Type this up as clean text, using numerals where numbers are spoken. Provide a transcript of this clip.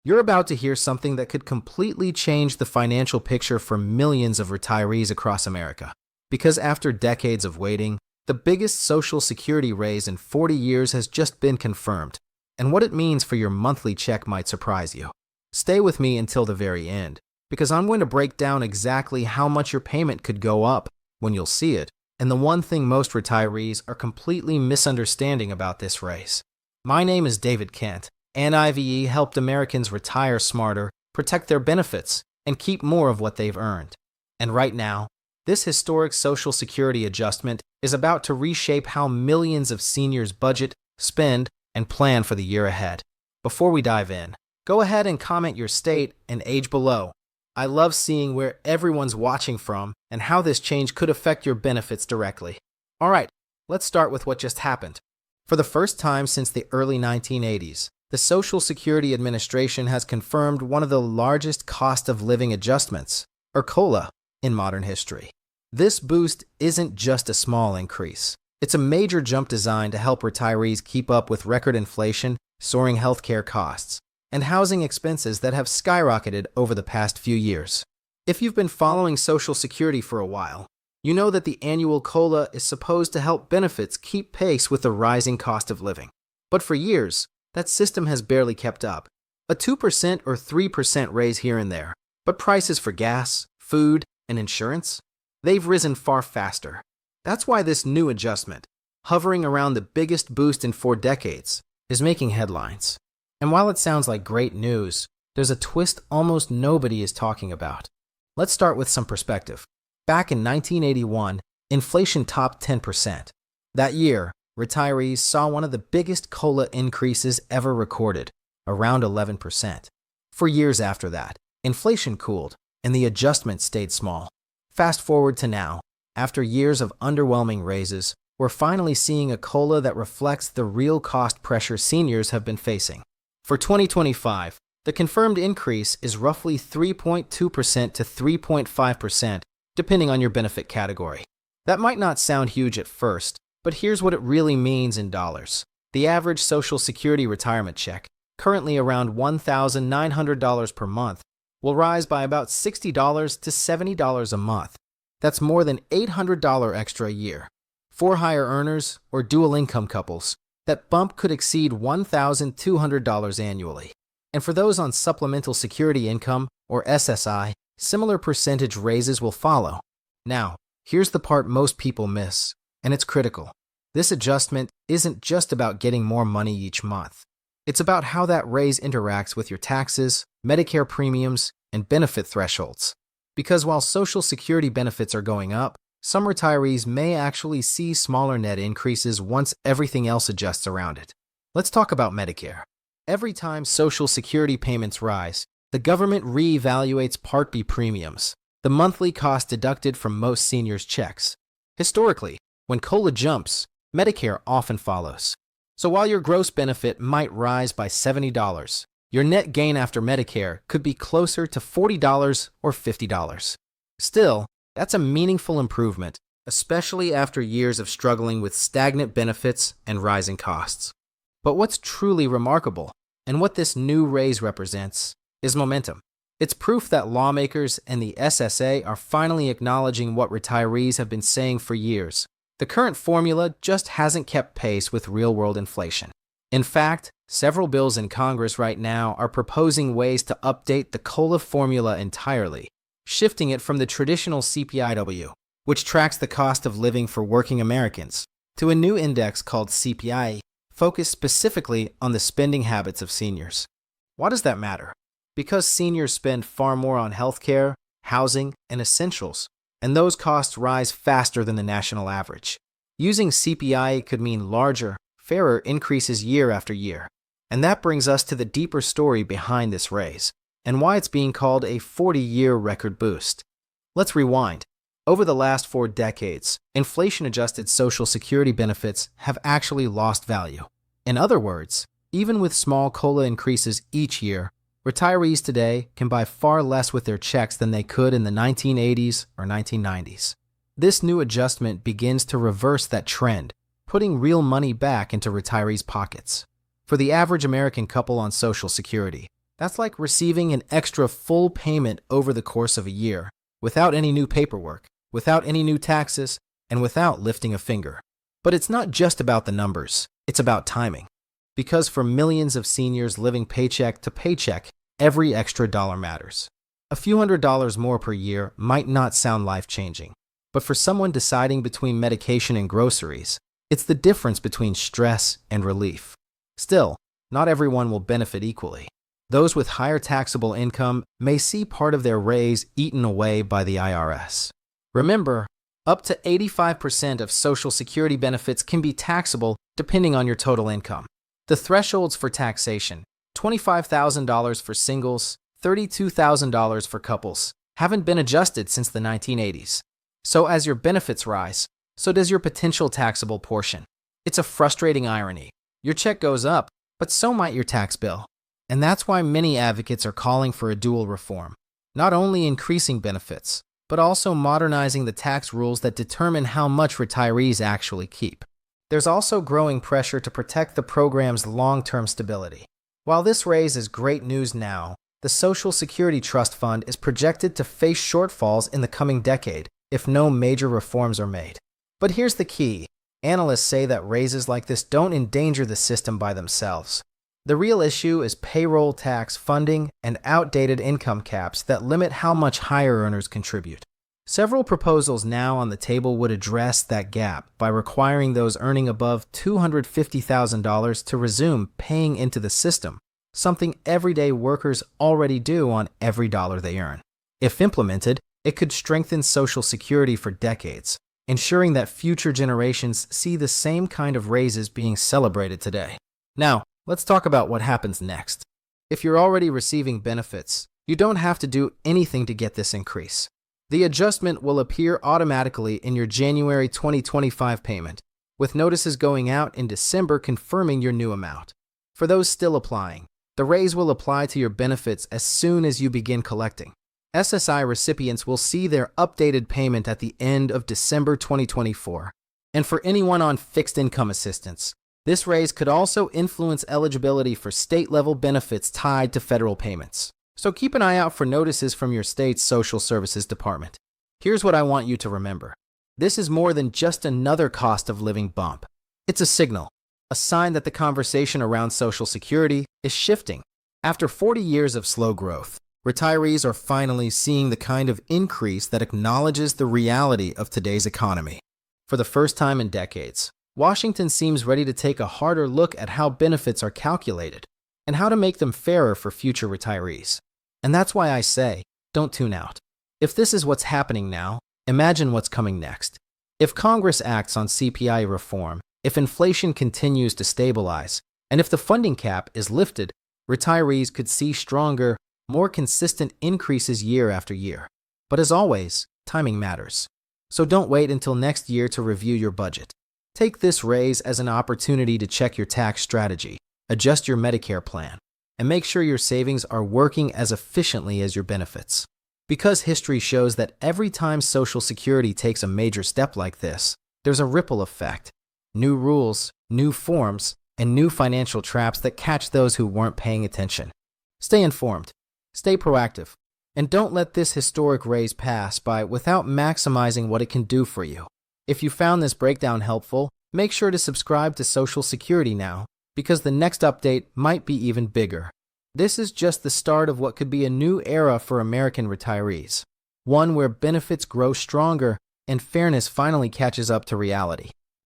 You're about to hear something that could completely change the financial picture for millions of retirees across America. Because after decades of waiting, the biggest Social Security raise in 40 years has just been confirmed, and what it means for your monthly check might surprise you. Stay with me until the very end, because I'm going to break down exactly how much your payment could go up when you'll see it, and the one thing most retirees are completely misunderstanding about this raise. My name is David Kent, and IVE helped Americans retire smarter, protect their benefits, and keep more of what they've earned. And right now, this historic Social Security adjustment is about to reshape how millions of seniors budget, spend, and plan for the year ahead. Before we dive in, go ahead and comment your state and age below. I love seeing where everyone's watching from and how this change could affect your benefits directly. All right, let's start with what just happened. For the first time since the early 1980s, the Social Security Administration has confirmed one of the largest cost of living adjustments, or COLA, in modern history. This boost isn't just a small increase. It's a major jump designed to help retirees keep up with record inflation, soaring healthcare costs, and housing expenses that have skyrocketed over the past few years. If you've been following Social Security for a while, you know that the annual COLA is supposed to help benefits keep pace with the rising cost of living. But for years, that system has barely kept up. A 2% or 3% raise here and there, but prices for gas, food, and insurance, they've risen far faster. That's why this new adjustment, hovering around the biggest boost in 4 decades, is making headlines. And while it sounds like great news, there's a twist almost nobody is talking about. Let's start with some perspective. Back in 1981, inflation topped 10%. That year, retirees saw one of the biggest COLA increases ever recorded, around 11%. For years after that, inflation cooled, and the adjustment stayed small. Fast forward to now, after years of underwhelming raises, we're finally seeing a COLA that reflects the real cost pressure seniors have been facing. For 2025, the confirmed increase is roughly 3.2% to 3.5%, depending on your benefit category. That might not sound huge at first, but here's what it really means in dollars. The average Social Security retirement check, currently around $1,900 per month, will rise by about $60 to $70 a month. That's more than $800 extra a year. For higher earners or dual income couples, that bump could exceed $1,200 annually. And for those on supplemental security income, or SSI, similar percentage raises will follow. Now, here's the part most people miss, and it's critical. This adjustment isn't just about getting more money each month. It's about how that raise interacts with your taxes, Medicare premiums, and benefit thresholds. Because while Social Security benefits are going up, some retirees may actually see smaller net increases once everything else adjusts around it. Let's talk about Medicare. Every time Social Security payments rise, the government reevaluates Part B premiums, the monthly cost deducted from most seniors' checks. Historically, when COLA jumps, Medicare often follows. So while your gross benefit might rise by $70, your net gain after Medicare could be closer to $40 or $50. Still, that's a meaningful improvement, especially after years of struggling with stagnant benefits and rising costs. But what's truly remarkable, and what this new raise represents, is momentum. It's proof that lawmakers and the SSA are finally acknowledging what retirees have been saying for years. The current formula just hasn't kept pace with real-world inflation. In fact, several bills in Congress right now are proposing ways to update the COLA formula entirely, shifting it from the traditional CPIW, which tracks the cost of living for working Americans, to a new index called CPI, focused specifically on the spending habits of seniors. Why does that matter? Because seniors spend far more on healthcare, housing, and essentials, and those costs rise faster than the national average. Using CPI could mean larger, fairer increases year after year. And that brings us to the deeper story behind this raise, and why it's being called a 40-year record boost. Let's rewind. Over the last 4 decades, inflation-adjusted Social Security benefits have actually lost value. In other words, even with small COLA increases each year, retirees today can buy far less with their checks than they could in the 1980s or 1990s. This new adjustment begins to reverse that trend, putting real money back into retirees' pockets. For the average American couple on Social Security, That's like receiving an extra full payment over the course of a year, without any new paperwork, without any new taxes, and without lifting a finger. But it's not just about the numbers, it's about timing. Because for millions of seniors living paycheck to paycheck, every extra dollar matters. A few $100s more per year might not sound life-changing, but for someone deciding between medication and groceries, it's the difference between stress and relief. Still, not everyone will benefit equally. Those with higher taxable income may see part of their raise eaten away by the IRS. Remember, up to 85% of Social Security benefits can be taxable depending on your total income. The thresholds for taxation, $25,000 for singles, $32,000 for couples, haven't been adjusted since the 1980s. So as your benefits rise, so does your potential taxable portion. It's a frustrating irony. Your check goes up, but so might your tax bill. And that's why many advocates are calling for a dual reform, not only increasing benefits, but also modernizing the tax rules that determine how much retirees actually keep. There's also growing pressure to protect the program's long-term stability. While this raise is great news now, the Social Security Trust Fund is projected to face shortfalls in the coming decade if no major reforms are made. But here's the key. Analysts say that raises like this don't endanger the system by themselves. The real issue is payroll tax funding and outdated income caps that limit how much higher earners contribute. Several proposals now on the table would address that gap by requiring those earning above $250,000 to resume paying into the system, something everyday workers already do on every dollar they earn. If implemented, it could strengthen Social Security for decades, ensuring that future generations see the same kind of raises being celebrated today. Now, let's talk about what happens next. If you're already receiving benefits, you don't have to do anything to get this increase. The adjustment will appear automatically in your January 2025 payment, with notices going out in December confirming your new amount. For those still applying, the raise will apply to your benefits as soon as you begin collecting. SSI recipients will see their updated payment at the end of December 2024. And for anyone on fixed income assistance, this raise could also influence eligibility for state-level benefits tied to federal payments. So keep an eye out for notices from your state's social services department. Here's what I want you to remember. This is more than just another cost of living bump. It's a signal, a sign that the conversation around Social Security is shifting. After 40 years of slow growth, retirees are finally seeing the kind of increase that acknowledges the reality of today's economy. For the first time in decades, Washington seems ready to take a harder look at how benefits are calculated and how to make them fairer for future retirees. And that's why I say, don't tune out. If this is what's happening now, imagine what's coming next. If Congress acts on CPI reform, if inflation continues to stabilize, and if the funding cap is lifted, retirees could see stronger, more consistent increases year after year. But as always, timing matters. So don't wait until next year to review your budget. Take this raise as an opportunity to check your tax strategy, adjust your Medicare plan, and make sure your savings are working as efficiently as your benefits. Because history shows that every time Social Security takes a major step like this, there's a ripple effect. New rules, new forms, and new financial traps that catch those who weren't paying attention. Stay informed, stay proactive, and don't let this historic raise pass by without maximizing what it can do for you. If you found this breakdown helpful, make sure to subscribe to Social Security now, because the next update might be even bigger. This is just the start of what could be a new era for American retirees, one where benefits grow stronger and fairness finally catches up to reality.